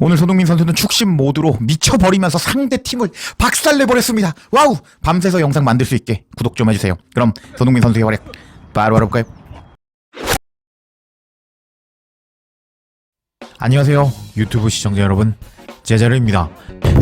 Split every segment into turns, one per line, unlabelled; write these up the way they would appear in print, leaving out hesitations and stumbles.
오늘 손흥민 선수는 축심 모드로 미쳐버리면서 상대 팀을 박살내버렸습니다. 와우! 밤새서 영상 만들 수 있게 구독 좀 해주세요. 그럼 손흥민 선수의 활약 바로 알아볼까요? 안녕하세요 유튜브 시청자 여러분, 제자르입니다.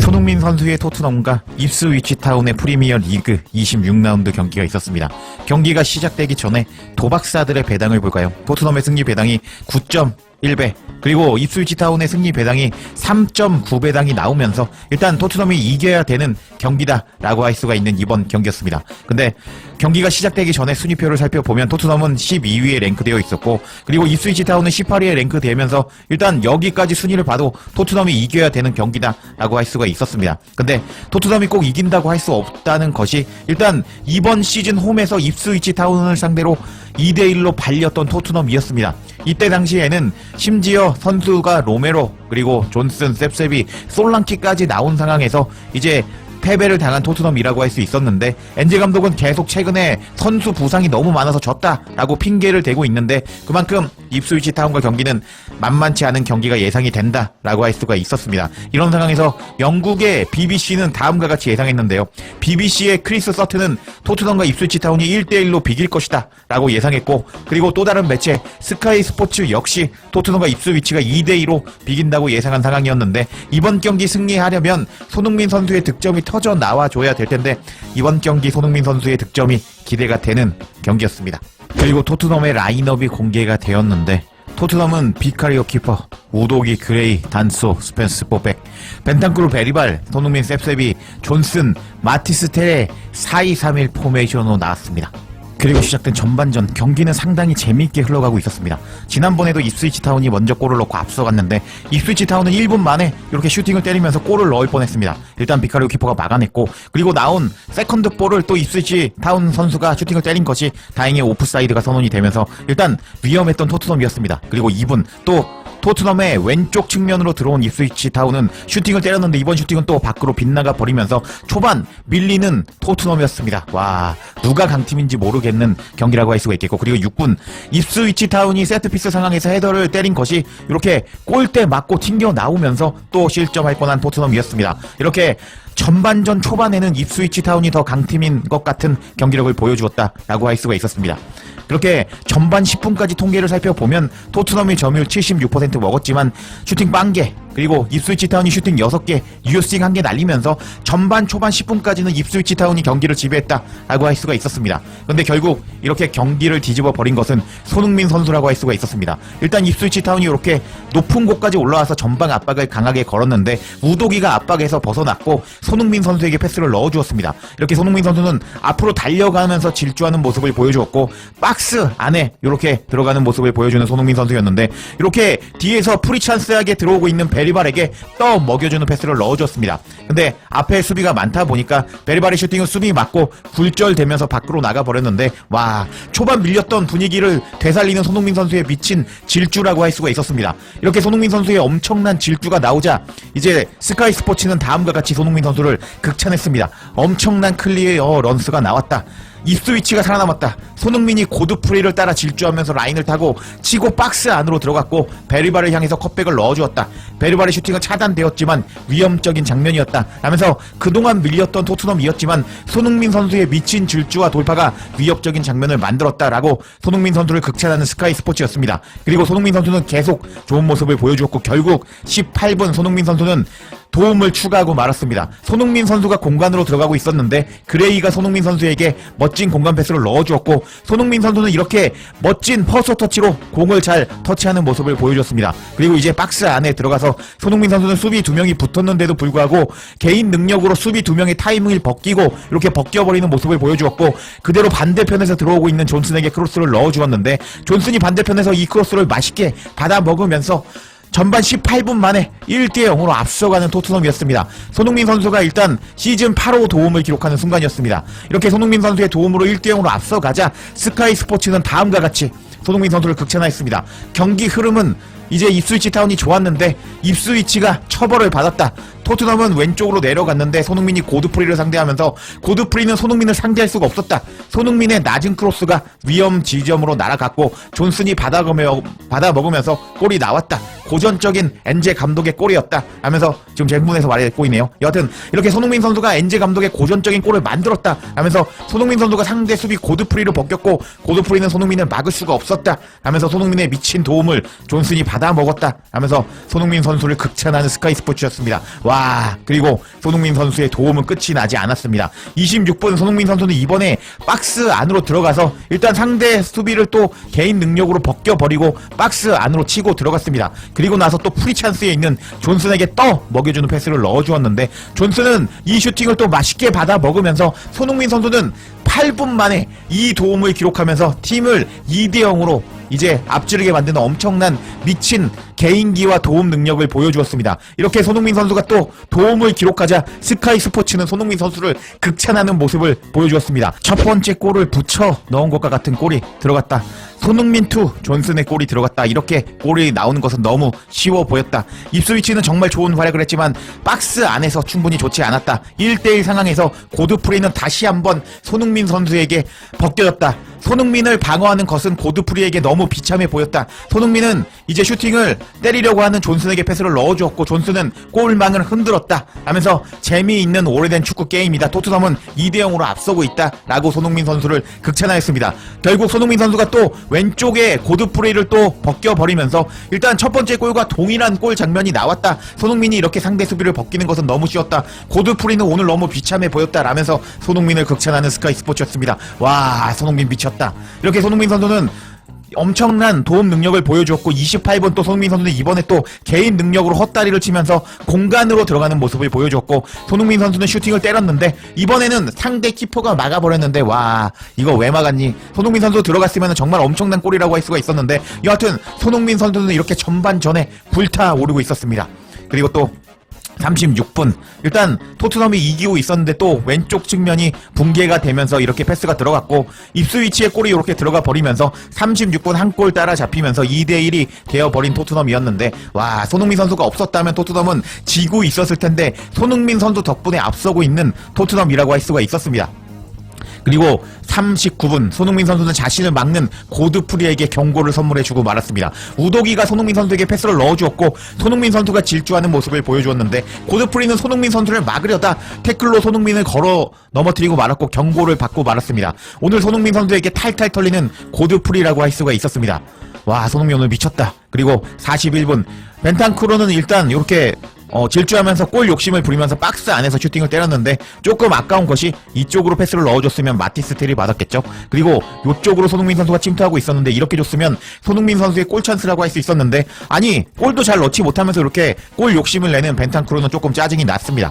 손흥민 선수의 토트넘과 입스위치 타운의 프리미어 리그 26라운드 경기가 있었습니다. 경기가 시작되기 전에 도박사들의 배당을 볼까요? 토트넘의 승리 배당이 9.1배, 그리고 입스위치 타운의 승리 배당이 3.9배당이 나오면서 일단 토트넘이 이겨야 되는 경기다라고 할 수가 있는 이번 경기였습니다. 근데 경기가 시작되기 전에 순위표를 살펴보면 토트넘은 12위에 랭크되어 있었고, 그리고 입스위치 타운은 18위에 랭크되면서 일단 여기까지 순위를 봐도 토트넘이 이겨야 되는 경기다라고 할 수가 있었습니다. 근데 토트넘이 꼭 이긴다고 할 수 없다는 것이, 일단 이번 시즌 홈에서 입스위치 타운을 상대로 2대1로 발렸던 토트넘이었습니다. 이때 당시에는 심지어 선수가 로메로, 그리고 존슨, 셉셉이, 솔랑키까지 나온 상황에서 이제 패배를 당한 토트넘이라고 할 수 있었는데, 엔제 감독은 계속 최근에 선수 부상이 너무 많아서 졌다라고 핑계를 대고 있는데, 그만큼 입스위치 타운과 경기는 만만치 않은 경기가 예상이 된다라고 할 수가 있었습니다. 이런 상황에서 영국의 BBC는 다음과 같이 예상했는데요. BBC의 크리스 서튼은 토트넘과 입스위치 타운이 1대1로 비길 것이다 라고 예상했고, 그리고 또 다른 매체 스카이 스포츠 역시 토트넘과 입스위치가 2대2로 비긴다고 예상한 상황이었는데, 이번 경기 승리하려면 손흥민 선수의 득점이 터져 나와줘야 될 텐데, 이번 경기 손흥민 선수의 득점이 기대가 되는 경기였습니다. 그리고 토트넘의 라인업이 공개가 되었는데, 토트넘은 비카리오 키퍼, 우도기, 그레이, 단소, 스펜스, 포백, 벤탄쿠르, 베리발, 손흥민, 셉셉이, 존슨, 마티스, 테레 4-2-3-1 포메이션으로 나왔습니다. 그리고 시작된 전반전, 경기는 상당히 재미있게 흘러가고 있었습니다. 지난번에도 입스위치 타운이 먼저 골을 넣고 앞서갔는데, 입스위치 타운은 1분 만에 이렇게 슈팅을 때리면서 골을 넣을 뻔했습니다. 일단 비카리오 키퍼가 막아냈고, 그리고 나온 세컨드 볼을 또 입스위치 타운 선수가 슈팅을 때린 것이 다행히 오프사이드가 선언이 되면서 일단 위험했던 토트넘이었습니다. 그리고 2분 또 토트넘의 왼쪽 측면으로 들어온 입스위치 타운은 슈팅을 때렸는데, 이번 슈팅은 또 밖으로 빗나가 버리면서 초반 밀리는 토트넘이었습니다. 와, 누가 강팀인지 모르겠는 경기라고 할 수가 있겠고, 그리고 6분 입스위치 타운이 세트피스 상황에서 헤더를 때린 것이 이렇게 골대 맞고 튕겨 나오면서 또 실점할 뻔한 토트넘이었습니다. 이렇게 전반전 초반에는 입스위치 타운이 더 강팀인 것 같은 경기력을 보여주었다라고 할 수가 있었습니다. 그렇게 전반 10분까지 통계를 살펴보면 토트넘이 점유율 76% 먹었지만 슈팅 0개, 그리고 입스위치 타운이 슈팅 6개, 유효스팅 1개 날리면서 전반 초반 10분까지는 입스위치 타운이 경기를 지배했다라고 할 수가 있었습니다. 그런데 결국 이렇게 경기를 뒤집어 버린 것은 손흥민 선수라고 할 수가 있었습니다. 일단 입스위치 타운이 이렇게 높은 곳까지 올라와서 전방 압박을 강하게 걸었는데, 우도기가 압박에서 벗어났고 손흥민 선수에게 패스를 넣어주었습니다. 이렇게 손흥민 선수는 앞으로 달려가면서 질주하는 모습을 보여주었고, 박스 안에 이렇게 들어가는 모습을 보여주는 손흥민 선수였는데, 이렇게 뒤에서 프리찬스하게 들어오고 있는 베리발에게 떠 먹여주는 패스를 넣어줬습니다. 근데 앞에 수비가 많다 보니까 베리발의 슈팅은 수비 맞고 굴절되면서 밖으로 나가버렸는데, 와, 초반 밀렸던 분위기를 되살리는 손흥민 선수의 미친 질주라고 할 수가 있었습니다. 이렇게 손흥민 선수의 엄청난 질주가 나오자 이제 스카이 스포츠는 다음과 같이 손흥민 선수를 극찬했습니다. 엄청난 클리어 런스가 나왔다. 입스위치가 살아남았다. 손흥민이 고드프리를 따라 질주하면서 라인을 타고 치고 박스 안으로 들어갔고, 베리발을 향해서 컵백을 넣어주었다. 베리발의 슈팅은 차단되었지만 위험적인 장면이었다 라면서 그동안 밀렸던 토트넘이었지만 손흥민 선수의 미친 질주와 돌파가 위협적인 장면을 만들었다라고 손흥민 선수를 극찬하는 스카이 스포츠였습니다. 그리고 손흥민 선수는 계속 좋은 모습을 보여주었고, 결국 18분 손흥민 선수는 도움을 추가하고 말았습니다. 손흥민 선수가 공간으로 들어가고 있었는데 그레이가 손흥민 선수에게 멋진 공간 패스를 넣어주었고, 손흥민 선수는 이렇게 멋진 퍼스트 터치로 공을 잘 터치하는 모습을 보여줬습니다. 그리고 이제 박스 안에 들어가서 손흥민 선수는 수비 2명이 붙었는데도 불구하고 개인 능력으로 수비 2명의 타이밍을 벗기고 이렇게 벗겨버리는 모습을 보여주었고, 그대로 반대편에서 들어오고 있는 존슨에게 크로스를 넣어주었는데, 존슨이 반대편에서 이 크로스를 맛있게 받아 먹으면서 전반 18분 만에 1대0으로 앞서가는 토트넘이었습니다. 손흥민 선수가 일단 시즌 8호 도움을 기록하는 순간이었습니다. 이렇게 손흥민 선수의 도움으로 1대0으로 앞서가자 스카이 스포츠는 다음과 같이 손흥민 선수를 극찬하였습니다. 경기 흐름은 이제 입스위치 타운이 좋았는데 입스위치가 처벌을 받았다. 토트넘은 왼쪽으로 내려갔는데 손흥민이 고드프리를 상대하면서 고드프리는 손흥민을 상대할 수가 없었다. 손흥민의 낮은 크로스가 위험 지점으로 날아갔고 존슨이 받아먹으면서 골이 나왔다. 고전적인 엔제 감독의 골이었다 하면서 지금 제문에서 말했고 있네요. 여하튼 이렇게 손흥민 선수가 엔제 감독의 고전적인 골을 만들었다 하면서 손흥민 선수가 상대 수비 고드프리로 벗겼고 고드프리는 손흥민을 막을 수가 없었다 하면서 손흥민의 미친 도움을 존슨이 받아 먹었다 하면서 손흥민 선수를 극찬하는 스카이 스포츠였습니다. 와, 그리고 손흥민 선수의 도움은 끝이 나지 않았습니다. 26분 손흥민 선수는 이번에 박스 안으로 들어가서 일단 상대 수비를 또 개인 능력으로 벗겨버리고 박스 안으로 치고 들어갔습니다. 그리고 나서 또 프리 찬스에 있는 존슨에게 떠 먹여주는 패스를 넣어주었는데 존슨은 이 슈팅을 또 맛있게 받아 먹으면서 손흥민 선수는 8분 만에 이 도움을 기록하면서 팀을 2대0으로 이제 앞지르게 만드는 엄청난 미친 개인기와 도움 능력을 보여주었습니다. 이렇게 손흥민 선수가 또 도움을 기록하자 스카이 스포츠는 손흥민 선수를 극찬하는 모습을 보여주었습니다. 첫 번째 골을 붙여 넣은 것과 같은 골이 들어갔다. 손흥민 투 존슨의 골이 들어갔다. 이렇게 골이 나오는 것은 너무 쉬워 보였다. 입스위치는 정말 좋은 활약을 했지만 박스 안에서 충분히 좋지 않았다. 1대1 상황에서 고드프리는 다시 한번 손흥민 선수에게 벗겨졌다. 손흥민을 방어하는 것은 고드프리에게 너무 비참해 보였다. 손흥민은 이제 슈팅을 때리려고 하는 존슨에게 패스를 넣어주었고 존슨은 골망을 흔들었다 하면서 재미있는 오래된 축구 게임이다. 토트넘은 2대0으로 앞서고 있다 라고 손흥민 선수를 극찬하였습니다. 결국 손흥민 선수가 또 왼쪽에 고드프리를 또 벗겨버리면서 일단 첫 번째 골과 동일한 골 장면이 나왔다. 손흥민이 이렇게 상대 수비를 벗기는 것은 너무 쉬웠다. 고드프리는 오늘 너무 비참해 보였다 라면서 손흥민을 극찬하는 스카이 스포츠였습니다. 와, 손흥민 미쳤다. 이렇게 손흥민 선수는 엄청난 도움 능력을 보여주었고 28분 또 손흥민 선수는 이번에 또 개인 능력으로 헛다리를 치면서 공간으로 들어가는 모습을 보여주었고 손흥민 선수는 슈팅을 때렸는데 이번에는 상대 키퍼가 막아버렸는데 와, 이거 왜 막았니? 손흥민 선수 들어갔으면 정말 엄청난 골이라고 할 수가 있었는데 여하튼 손흥민 선수는 이렇게 전반전에 불타오르고 있었습니다. 그리고 또 36분 일단 토트넘이 이기고 있었는데 또 왼쪽 측면이 붕괴가 되면서 이렇게 패스가 들어갔고 입스위치의 골이 이렇게 들어가 버리면서 36분 한 골 따라 잡히면서 2대1이 되어버린 토트넘이었는데 와, 손흥민 선수가 없었다면 토트넘은 지고 있었을 텐데 손흥민 선수 덕분에 앞서고 있는 토트넘이라고 할 수가 있었습니다. 그리고 39분 손흥민 선수는 자신을 막는 고드프리에게 경고를 선물해주고 말았습니다. 우도기가 손흥민 선수에게 패스를 넣어주었고 손흥민 선수가 질주하는 모습을 보여주었는데 고드프리는 손흥민 선수를 막으려다 태클로 손흥민을 걸어 넘어뜨리고 말았고 경고를 받고 말았습니다. 오늘 손흥민 선수에게 탈탈 털리는 고드프리라고 할 수가 있었습니다. 와, 손흥민 오늘 미쳤다. 그리고 41분 벤탄쿠르는 일단 이렇게 질주하면서 골 욕심을 부리면서 박스 안에서 슈팅을 때렸는데 조금 아까운 것이 이쪽으로 패스를 넣어줬으면 마티스텔이 받았겠죠. 그리고 이쪽으로 손흥민 선수가 침투하고 있었는데 이렇게 줬으면 손흥민 선수의 골 찬스라고 할 수 있었는데 아니, 골도 잘 넣지 못하면서 이렇게 골 욕심을 내는 벤탄쿠르는 조금 짜증이 났습니다.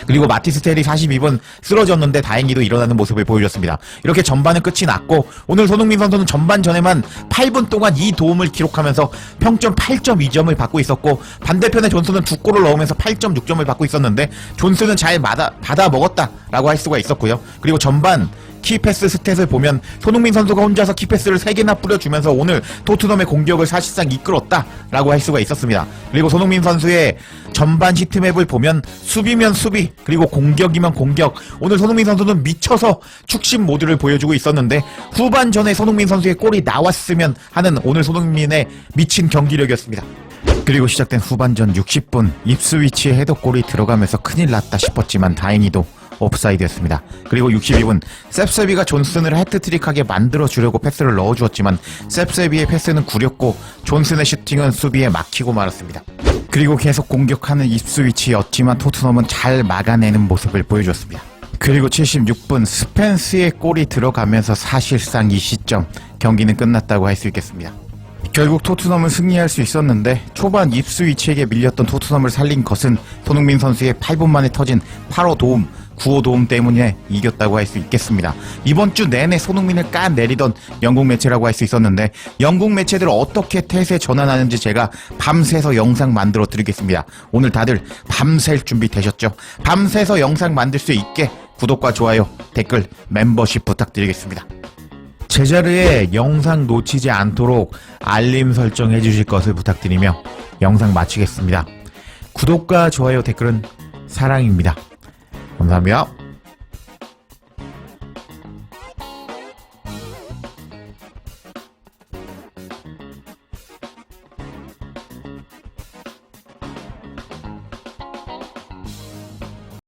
그리고 마티스텔이 42분 쓰러졌는데 다행히도 일어나는 모습을 보여줬습니다. 이렇게 전반은 끝이 났고 오늘 손흥민 선수는 전반 전에만 8분 동안 이 도움을 기록하면서 평점 8.2점을 받고 있었고 반대편에 존슨은 2골을 넣으면서 8.6점을 받고 있었는데 존슨은 잘 받아 먹었다라고 할 수가 있었고요. 그리고 전반 키패스 스탯을 보면 손흥민 선수가 혼자서 키패스를 3개나 뿌려주면서 오늘 토트넘의 공격을 사실상 이끌었다라고 할 수가 있었습니다. 그리고 손흥민 선수의 전반 히트맵을 보면 수비면 수비 그리고 공격이면 공격, 오늘 손흥민 선수는 미쳐서 축심 모드를 보여주고 있었는데 후반전에 손흥민 선수의 골이 나왔으면 하는 오늘 손흥민의 미친 경기력이었습니다. 그리고 시작된 후반전 60분 입스위치의 헤더골이 들어가면서 큰일 났다 싶었지만 다행히도 옵사이드였습니다. 그리고 62분 셉세비가 존슨을 해트트릭하게 만들어주려고 패스를 넣어주었지만 셉세비의 패스는 구렸고 존슨의 슈팅은 수비에 막히고 말았습니다. 그리고 계속 공격하는 입스위치였지만 토트넘은 잘 막아내는 모습을 보여줬습니다. 그리고 76분 스펜스의 골이 들어가면서 사실상 이 시점 경기는 끝났다고 할 수 있겠습니다. 결국 토트넘은 승리할 수 있었는데 초반 입스위치에게 밀렸던 토트넘을 살린 것은 손흥민 선수의 8분 만에 터진 8호 도움 9호 도움 때문에 이겼다고 할 수 있겠습니다. 이번 주 내내 손흥민을 까내리던 영국 매체라고 할 수 있었는데 영국 매체들 어떻게 태세 전환하는지 제가 밤새서 영상 만들어 드리겠습니다. 오늘 다들 밤샐 준비 되셨죠? 밤새서 영상 만들 수 있게 구독과 좋아요, 댓글, 멤버십 부탁드리겠습니다. 제자리에 영상 놓치지 않도록 알림 설정해 주실 것을 부탁드리며 영상 마치겠습니다. 구독과 좋아요, 댓글은 사랑입니다. 감사합니다.